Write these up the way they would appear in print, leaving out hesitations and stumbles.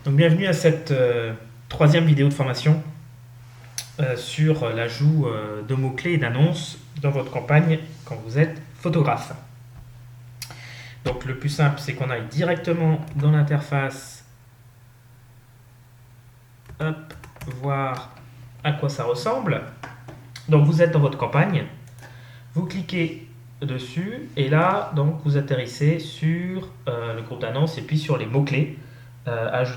Donc bienvenue à cette troisième vidéo de formation sur l'ajout de mots-clés et d'annonces dans votre campagne quand vous êtes photographe. Donc le plus simple, c'est qu'on aille directement dans l'interface, hop, voir à quoi ça ressemble. Donc vous êtes dans votre campagne, vous cliquez dessus et là donc vous atterrissez sur le groupe d'annonces et puis sur les mots-clés.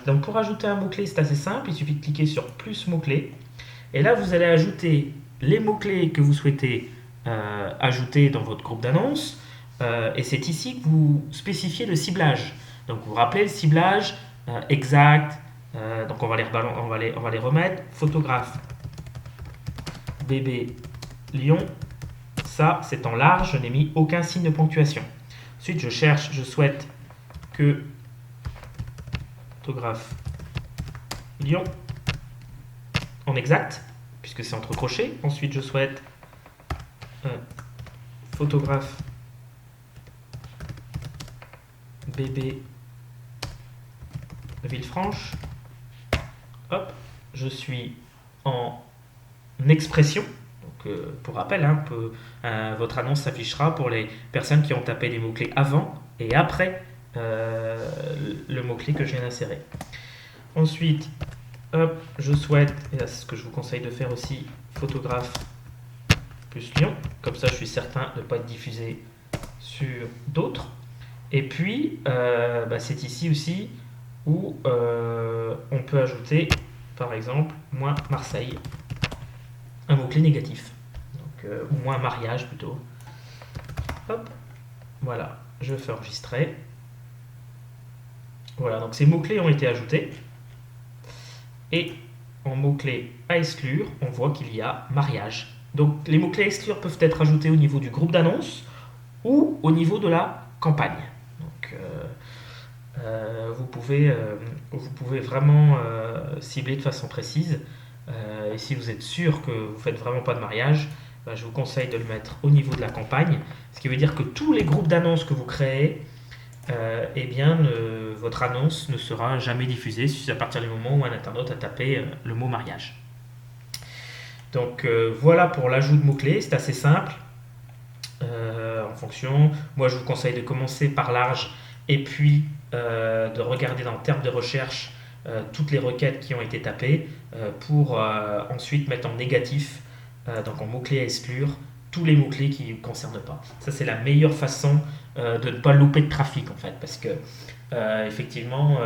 Donc pour ajouter un mot-clé, c'est assez simple, il suffit de cliquer sur plus mots-clés. Et là, vous allez ajouter les mots-clés que vous souhaitez ajouter dans votre groupe d'annonces. Et c'est ici que vous spécifiez le ciblage. Donc vous vous rappelez le ciblage exact. Donc on va les remettre. Photographe, bébé, lion. Ça, c'est en large, je n'ai mis aucun signe de ponctuation. Ensuite, je souhaite que photographe lion en exact, puisque c'est entre crochets. Ensuite, je souhaite photographe bébé Villefranche. Hop, je suis en expression. Donc, pour rappel, votre annonce s'affichera pour les personnes qui ont tapé les mots-clés avant et après le mot-clé que je viens d'insérer. Ensuite, hop, je souhaite, et là c'est ce que je vous conseille de faire aussi, photographe plus lion, comme ça je suis certain de ne pas être diffusé sur d'autres. Et puis, c'est ici aussi où on peut ajouter, par exemple, moins Marseille, un mot-clé négatif, donc, ou moins mariage plutôt. Hop, voilà, je fais enregistrer. Voilà, donc ces mots-clés ont été ajoutés. Et en mots-clés à exclure, on voit qu'il y a mariage. Donc les mots-clés à exclure peuvent être ajoutés au niveau du groupe d'annonces ou au niveau de la campagne. Donc vous pouvez vraiment cibler de façon précise. Et si vous êtes sûr que vous ne faites vraiment pas de mariage, je vous conseille de le mettre au niveau de la campagne. Ce qui veut dire que tous les groupes d'annonces que vous créez, votre annonce ne sera jamais diffusée à partir du moment où un internaute a tapé le mot mariage. Donc voilà pour l'ajout de mots-clés, c'est assez simple. En fonction, moi je vous conseille de commencer par large et puis de regarder dans le terme de recherche toutes les requêtes qui ont été tapées pour ensuite mettre en négatif, donc en mots-clés à exclure, tous les mots-clés qui ne concernent pas. Ça, c'est la meilleure façon de ne pas louper de trafic, en fait, parce que, effectivement,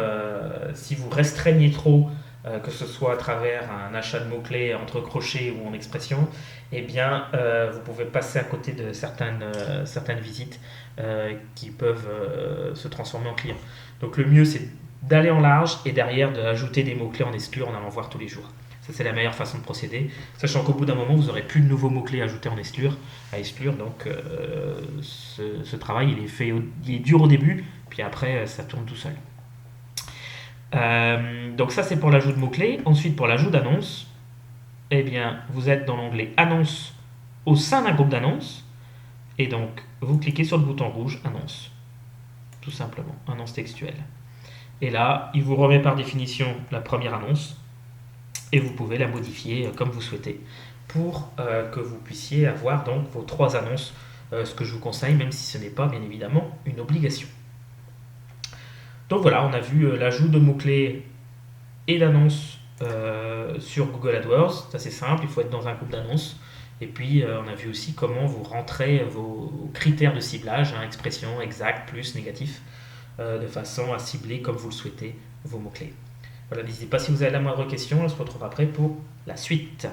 si vous restreignez trop, que ce soit à travers un achat de mots-clés entre crochets ou en expression, vous pouvez passer à côté de certaines visites qui peuvent se transformer en clients. Donc, le mieux, c'est d'aller en large et derrière d'ajouter des mots-clés en exclure en allant voir tous les jours. Ça, c'est la meilleure façon de procéder, sachant qu'au bout d'un moment, vous n'aurez plus de nouveaux mots-clés à ajouter à exclure. Donc, ce travail, il est dur au début, puis après, ça tourne tout seul. Donc ça, c'est pour l'ajout de mots-clés. Ensuite, pour l'ajout d'annonces, vous êtes dans l'onglet Annonces au sein d'un groupe d'annonces, et donc, vous cliquez sur le bouton rouge Annonces, tout simplement, annonce textuelle. Et là, il vous remet par définition la première annonce, et vous pouvez la modifier comme vous souhaitez pour que vous puissiez avoir donc vos 3 annonces, ce que je vous conseille, même si ce n'est pas bien évidemment une obligation. Donc voilà, on a vu l'ajout de mots-clés et d'annonces sur Google AdWords. C'est assez simple, il faut être dans un groupe d'annonces. Et puis on a vu aussi comment vous rentrez vos critères de ciblage, expression, exact, plus, négatif, de façon à cibler comme vous le souhaitez vos mots-clés. Voilà, n'hésitez pas si vous avez la moindre question, on se retrouve après pour la suite.